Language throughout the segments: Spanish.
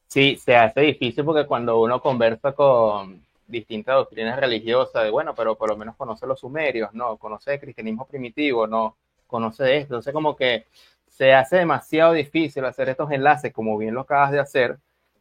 Sí, se hace difícil porque cuando uno conversa con distintas doctrinas religiosas, de bueno, pero por lo menos conoce los sumerios, no, conoce el cristianismo primitivo, no, conoce de esto. Entonces, como que se hace demasiado difícil hacer estos enlaces, como bien lo acabas de hacer,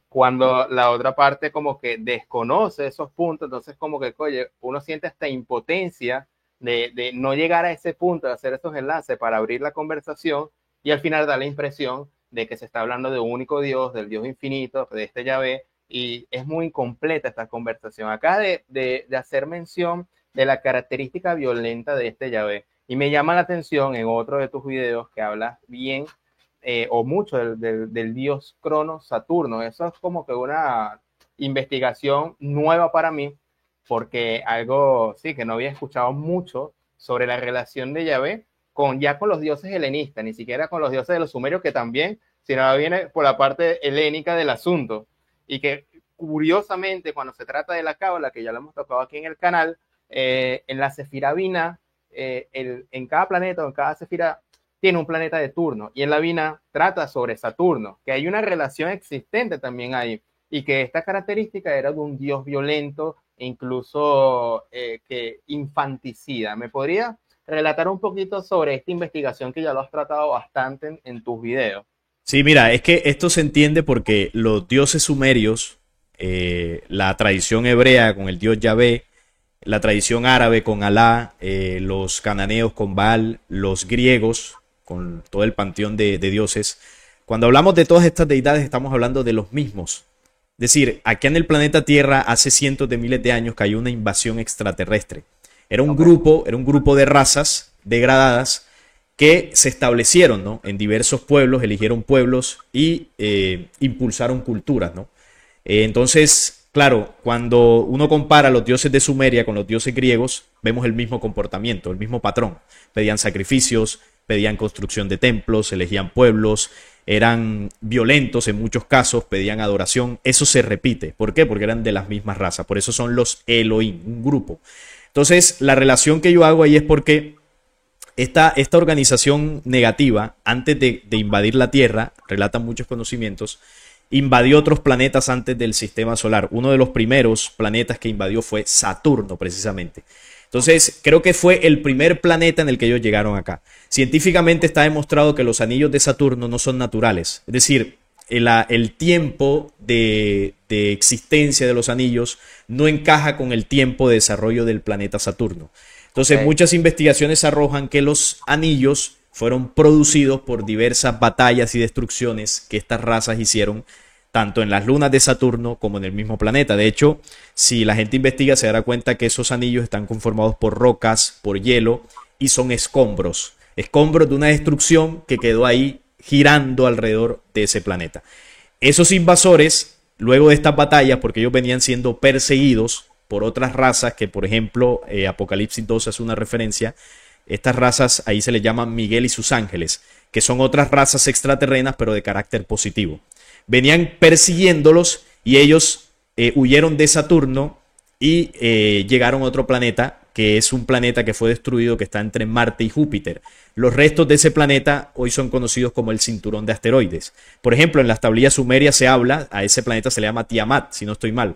cuando la otra parte como que desconoce esos puntos. Entonces, como que, oye, uno siente esta impotencia de no llegar a ese punto, de hacer esos enlaces para abrir la conversación y al final da la impresión de que se está hablando de un único Dios, del Dios infinito, de este Yahvé, y es muy incompleta esta conversación. Acá de hacer mención de la característica violenta de este Yahvé, y me llama la atención en otro de tus videos que hablas bien o mucho del dios Crono Saturno. Eso es como que una investigación nueva para mí, porque algo, sí, que no había escuchado mucho sobre la relación de Yahvé ya con los dioses helenistas, ni siquiera con los dioses de los sumerios, que también, sino viene por la parte helénica del asunto. Y que curiosamente, cuando se trata de la cábala, que ya lo hemos tocado aquí en el canal, en la Sefirá Binah, en cada planeta o en cada Sefirá tiene un planeta de turno, y en la Binah trata sobre Saturno, que hay una relación existente también ahí, y que esta característica era de un dios violento e incluso que infanticida. ¿Me podría relatar un poquito sobre esta investigación que ya lo has tratado bastante en tus videos? Sí, mira, es que esto se entiende porque los dioses sumerios, la tradición hebrea con el dios Yahvé, la tradición árabe con Alá, los cananeos con Baal, los griegos con todo el panteón de dioses. Cuando hablamos de todas estas deidades estamos hablando de los mismos. Es decir, aquí en el planeta Tierra hace cientos de miles de años cayó una invasión extraterrestre. Ok. Era un grupo de razas degradadas que se establecieron, ¿no? En diversos pueblos, eligieron pueblos y impulsaron culturas, ¿no? Entonces, claro, cuando uno compara los dioses de Sumeria con los dioses griegos, vemos el mismo comportamiento, el mismo patrón. Pedían sacrificios, pedían construcción de templos, elegían pueblos, eran violentos en muchos casos, pedían adoración. Eso se repite. ¿Por qué? Porque eran de las mismas razas. Por eso son los Elohim, un grupo. Entonces, la relación que yo hago ahí es porque esta organización negativa, antes de invadir la Tierra, relatan muchos conocimientos, invadió otros planetas antes del sistema solar. Uno de los primeros planetas que invadió fue Saturno, precisamente. Entonces, creo que fue el primer planeta en el que ellos llegaron acá. Científicamente está demostrado que los anillos de Saturno no son naturales. Es decir, el tiempo de existencia de los anillos no encaja con el tiempo de desarrollo del planeta Saturno. Entonces, Ok. muchas investigaciones arrojan que los anillos fueron producidos por diversas batallas y destrucciones que estas razas hicieron tanto en las lunas de Saturno como en el mismo planeta. De hecho, si la gente investiga se dará cuenta que esos anillos están conformados por rocas, por hielo y son escombros. Escombros de una destrucción que quedó ahí girando alrededor de ese planeta. Esos invasores, luego de estas batallas, porque ellos venían siendo perseguidos por otras razas, que por ejemplo Apocalipsis 2 es una referencia, estas razas ahí se les llaman Miguel y sus ángeles, que son otras razas extraterrenas pero de carácter positivo. Venían persiguiéndolos y ellos huyeron de Saturno y llegaron a otro planeta, que es un planeta que fue destruido, que está entre Marte y Júpiter. Los restos de ese planeta hoy son conocidos como el cinturón de asteroides. Por ejemplo, en las tablillas sumerias se habla, a ese planeta se le llama Tiamat, si no estoy mal.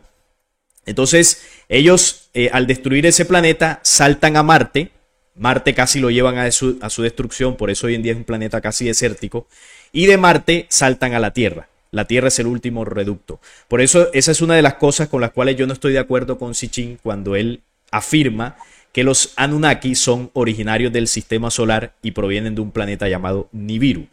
Entonces, ellos al destruir ese planeta saltan a Marte. Marte casi lo llevan a su destrucción, por eso hoy en día es un planeta casi desértico. Y de Marte saltan a la Tierra. La Tierra es el último reducto. Por eso esa es una de las cosas con las cuales yo no estoy de acuerdo con Sitchin cuando él afirma que los Anunnaki son originarios del sistema solar y provienen de un planeta llamado Nibiru.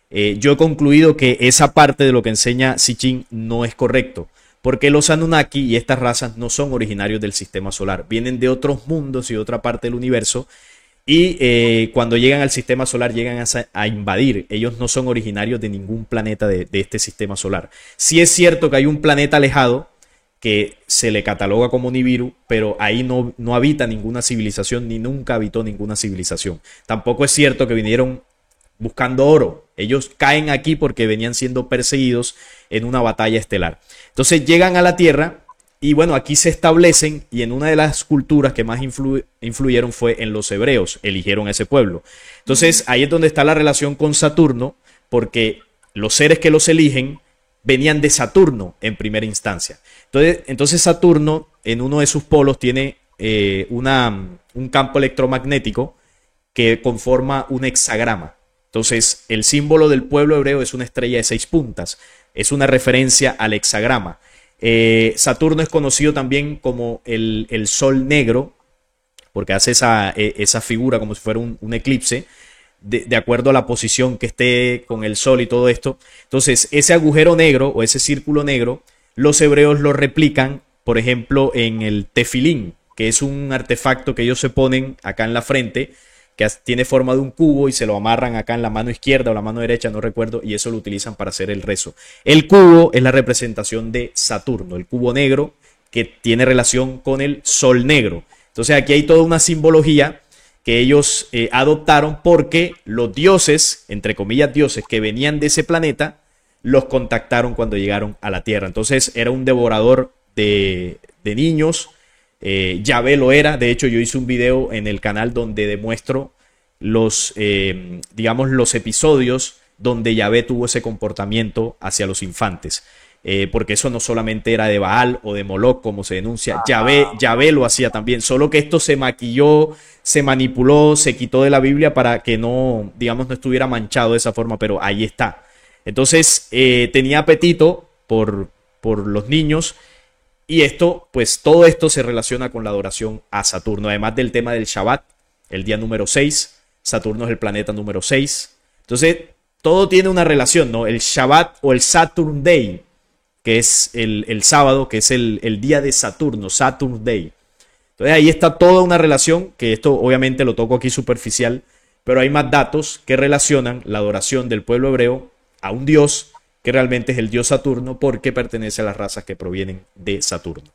Yo he concluido que esa parte de lo que enseña Sitchin no es correcto, porque los Anunnaki y estas razas no son originarios del sistema solar, vienen de otros mundos y de otra parte del universo, y cuando llegan al sistema solar llegan a invadir. Ellos no son originarios de ningún planeta de este sistema solar. Sí es cierto que hay un planeta alejado que se le cataloga como Nibiru, pero ahí no habita ninguna civilización, ni nunca habitó ninguna civilización. Tampoco es cierto que vinieron buscando oro. Ellos caen aquí porque venían siendo perseguidos en una batalla estelar. Entonces llegan a la Tierra y bueno, aquí se establecen, y en una de las culturas que más influyeron fue en los hebreos, eligieron ese pueblo. Entonces ahí es donde está la relación con Saturno, porque los seres que los eligen venían de Saturno en primera instancia. Entonces Saturno en uno de sus polos tiene un campo electromagnético que conforma un hexagrama. Entonces el símbolo del pueblo hebreo es una estrella de 6 puntas. Es una referencia al hexagrama. Saturno es conocido también como el sol negro, porque hace esa figura como si fuera un eclipse, de acuerdo a la posición que esté con el sol y todo esto. Entonces, ese agujero negro o ese círculo negro, los hebreos lo replican, por ejemplo, en el tefilín, que es un artefacto que ellos se ponen acá en la frente, que tiene forma de un cubo y se lo amarran acá en la mano izquierda o la mano derecha, no recuerdo, y eso lo utilizan para hacer el rezo. El cubo es la representación de Saturno, el cubo negro que tiene relación con el sol negro. Entonces aquí hay toda una simbología que ellos adoptaron porque los dioses, entre comillas dioses, que venían de ese planeta, los contactaron cuando llegaron a la Tierra. Entonces era un devorador de niños. Yahvé lo era. De hecho, yo hice un video en el canal donde demuestro los episodios donde Yahvé tuvo ese comportamiento hacia los infantes. Porque eso no solamente era de Baal o de Moloch, como se denuncia. Yahvé lo hacía también, solo que esto se maquilló, se manipuló, se quitó de la Biblia para que no estuviera manchado de esa forma, pero ahí está. Entonces, tenía apetito por los niños. Y todo esto se relaciona con la adoración a Saturno, además del tema del Shabbat, el día número 6. Saturno es el planeta número 6. Entonces, todo tiene una relación, ¿no? El Shabbat o el Saturn Day, que es el sábado, que es el día de Saturno, Saturn Day. Entonces, ahí está toda una relación, que esto obviamente lo toco aquí superficial, pero hay más datos que relacionan la adoración del pueblo hebreo a un dios que realmente es el dios Saturno, porque pertenece a las razas que provienen de Saturno.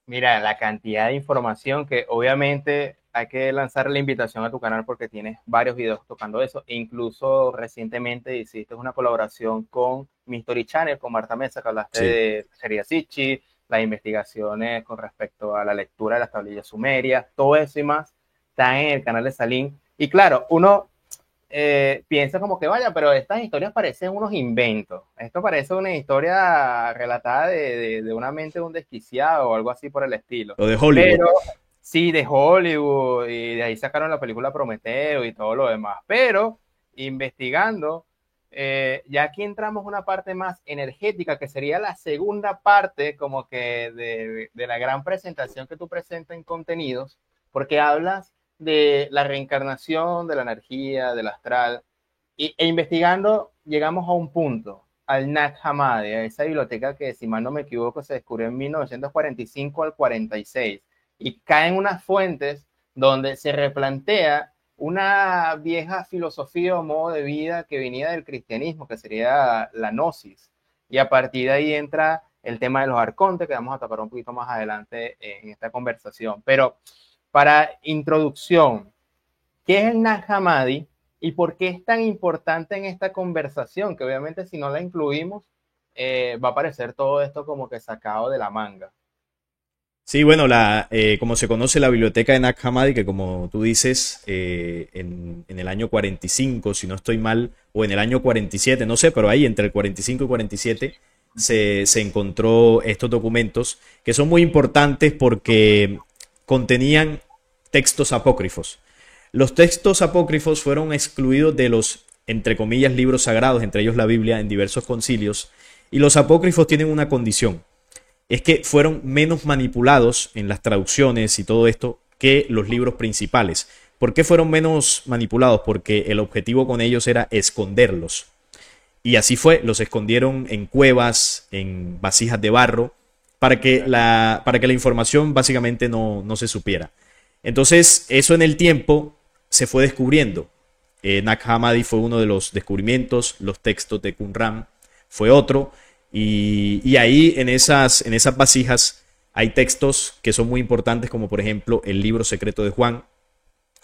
Mira, la cantidad de información que obviamente hay que lanzar la invitación a tu canal porque tienes varios videos tocando eso. E incluso recientemente hiciste una colaboración con Mystery Channel, con Marta Mesa, que hablaste de Seria Sichi, las investigaciones con respecto a la lectura de las tablillas sumerias, todo eso y más está en el canal de Salim. Y claro, uno piensa como que vaya, pero estas historias parecen unos inventos. Esto parece una historia relatada de una mente de un desquiciado o algo así por el estilo. Lo de Hollywood. Pero, sí, de Hollywood, y de ahí sacaron la película Prometeo y todo lo demás. Pero, investigando, ya aquí entramos una parte más energética, que sería la segunda parte como que de la gran presentación que tú presentas en contenidos, porque hablas de la reencarnación, de la energía, del astral, e investigando llegamos a un punto, al Nag Hammadi, a esa biblioteca que, si mal no me equivoco, se descubrió en 1945 al 46, y caen unas fuentes donde se replantea una vieja filosofía o modo de vida que venía del cristianismo, que sería la gnosis, y a partir de ahí entra el tema de los arcontes, que vamos a tocar un poquito más adelante en esta conversación. Pero para introducción, ¿qué es el Nag Hammadi y por qué es tan importante en esta conversación? Que obviamente si no la incluimos, va a parecer todo esto como que sacado de la manga. Sí, bueno, como se conoce la biblioteca de Nag Hammadi, que como tú dices, en el año 45, si no estoy mal, o en el año 47, no sé, pero ahí entre el 45 y 47 se encontró estos documentos que son muy importantes porque contenían textos apócrifos. Los textos apócrifos fueron excluidos de los, entre comillas, libros sagrados, entre ellos la Biblia, en diversos concilios, y los apócrifos tienen una condición. Es que fueron menos manipulados en las traducciones y todo esto que los libros principales. ¿Por qué fueron menos manipulados? Porque el objetivo con ellos era esconderlos. Y así fue, los escondieron en cuevas, en vasijas de barro, para que la información básicamente no se supiera. Entonces, eso en el tiempo se fue descubriendo. Nag Hammadi fue uno de los descubrimientos, los textos de Qumran fue otro. Y ahí en esas vasijas hay textos que son muy importantes, como por ejemplo el libro secreto de Juan,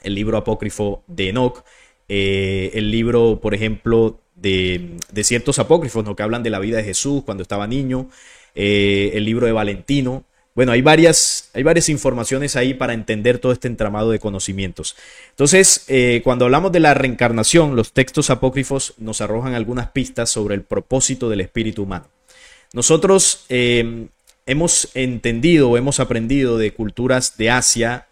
el libro apócrifo de Enoch, el libro, por ejemplo, de ciertos apócrifos, ¿no?, que hablan de la vida de Jesús cuando estaba niño, el libro de Valentino. Bueno, hay varias informaciones ahí para entender todo este entramado de conocimientos. Entonces, cuando hablamos de la reencarnación, los textos apócrifos nos arrojan algunas pistas sobre el propósito del espíritu humano. Nosotros hemos entendido o hemos aprendido de culturas de Asia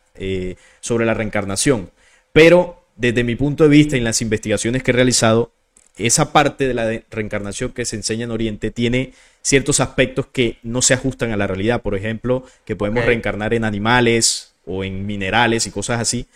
sobre la reencarnación, pero desde mi punto de vista y en las investigaciones que he realizado, esa parte de la reencarnación que se enseña en Oriente tiene ciertos aspectos que no se ajustan a la realidad. Por ejemplo, que podemos reencarnar en animales o en minerales y cosas así.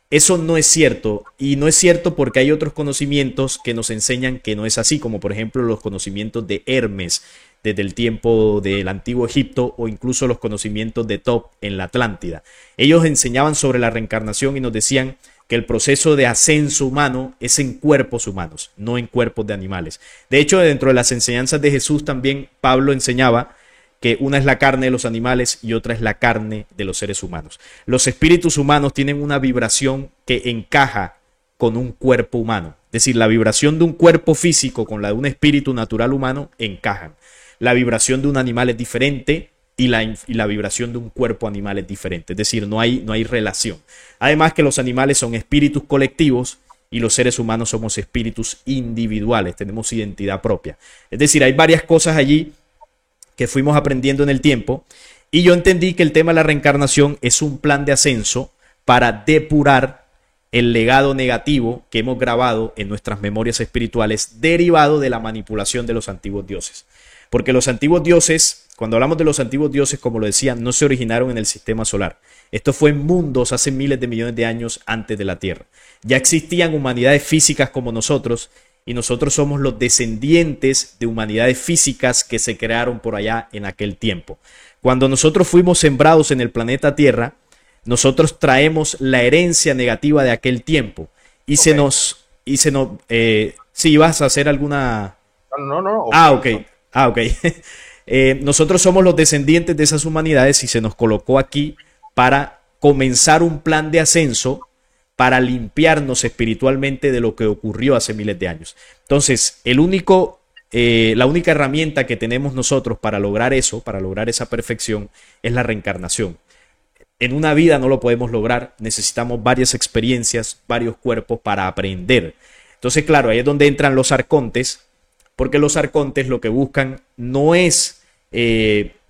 Eso no es cierto, y no es cierto porque hay otros conocimientos que nos enseñan que no es así, como por ejemplo los conocimientos de Hermes desde el tiempo del antiguo Egipto, o incluso los conocimientos de Top en la Atlántida. Ellos enseñaban sobre la reencarnación y nos decían que el proceso de ascenso humano es en cuerpos humanos, no en cuerpos de animales. De hecho, dentro de las enseñanzas de Jesús también Pablo enseñaba que una es la carne de los animales y otra es la carne de los seres humanos. Los espíritus humanos tienen una vibración que encaja con un cuerpo humano. Es decir, la vibración de un cuerpo físico con la de un espíritu natural humano encajan. La vibración de un animal es diferente y la vibración de un cuerpo animal es diferente. Es decir, no hay relación. Además que los animales son espíritus colectivos y los seres humanos somos espíritus individuales, tenemos identidad propia. Es decir, hay varias cosas allí que fuimos aprendiendo en el tiempo, y yo entendí que el tema de la reencarnación es un plan de ascenso para depurar el legado negativo que hemos grabado en nuestras memorias espirituales derivado de la manipulación de los antiguos dioses. Porque los antiguos dioses, cuando hablamos de los antiguos dioses, como lo decía, no se originaron en el sistema solar. Esto fue en mundos hace miles de millones de años antes de la Tierra. Ya existían humanidades físicas como nosotros, y nosotros somos los descendientes de humanidades físicas que se crearon por allá en aquel tiempo. Cuando nosotros fuimos sembrados en el planeta Tierra, nosotros traemos la herencia negativa de aquel tiempo. Y se nos... sí, ¿vas a hacer alguna...? No. Ok. Nosotros somos los descendientes de esas humanidades y se nos colocó aquí para comenzar un plan de ascenso para limpiarnos espiritualmente de lo que ocurrió hace miles de años. Entonces, la única herramienta que tenemos nosotros para lograr eso, para lograr esa perfección, es la reencarnación. En una vida no lo podemos lograr, necesitamos varias experiencias, varios cuerpos para aprender. Entonces, claro, ahí es donde entran los arcontes, porque los arcontes lo que buscan no es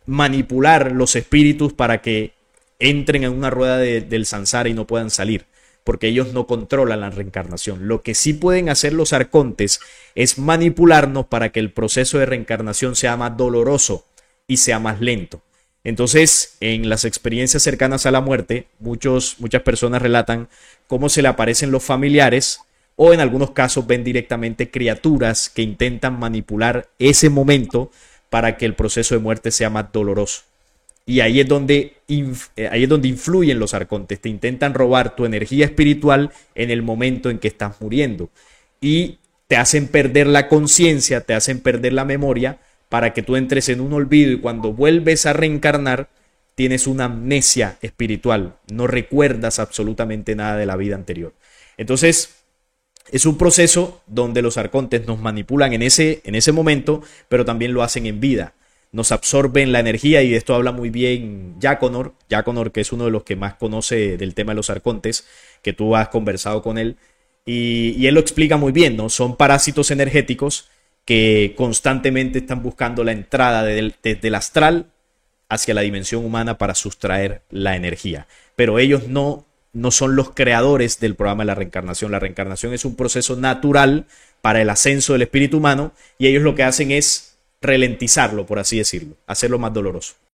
manipular los espíritus para que entren en una rueda del samsara y no puedan salir, porque ellos no controlan la reencarnación. Lo que sí pueden hacer los arcontes es manipularnos para que el proceso de reencarnación sea más doloroso y sea más lento. Entonces, en las experiencias cercanas a la muerte, muchas personas relatan cómo se le aparecen los familiares, o en algunos casos ven directamente criaturas que intentan manipular ese momento para que el proceso de muerte sea más doloroso. Y ahí es donde influyen los arcontes. Te intentan robar tu energía espiritual en el momento en que estás muriendo. Y te hacen perder la conciencia, te hacen perder la memoria para que tú entres en un olvido, y cuando vuelves a reencarnar tienes una amnesia espiritual. No recuerdas absolutamente nada de la vida anterior. Entonces, es un proceso donde los arcontes nos manipulan en ese momento, pero también lo hacen en vida. Nos absorben la energía, y de esto habla muy bien Yaconor, que es uno de los que más conoce del tema de los arcontes, que tú has conversado con él, y él lo explica muy bien, ¿no? Son parásitos energéticos que constantemente están buscando la entrada desde el astral hacia la dimensión humana para sustraer la energía. Pero ellos no son los creadores del programa de la reencarnación. La reencarnación es un proceso natural para el ascenso del espíritu humano, y ellos lo que hacen es ralentizarlo, por así decirlo, hacerlo más doloroso.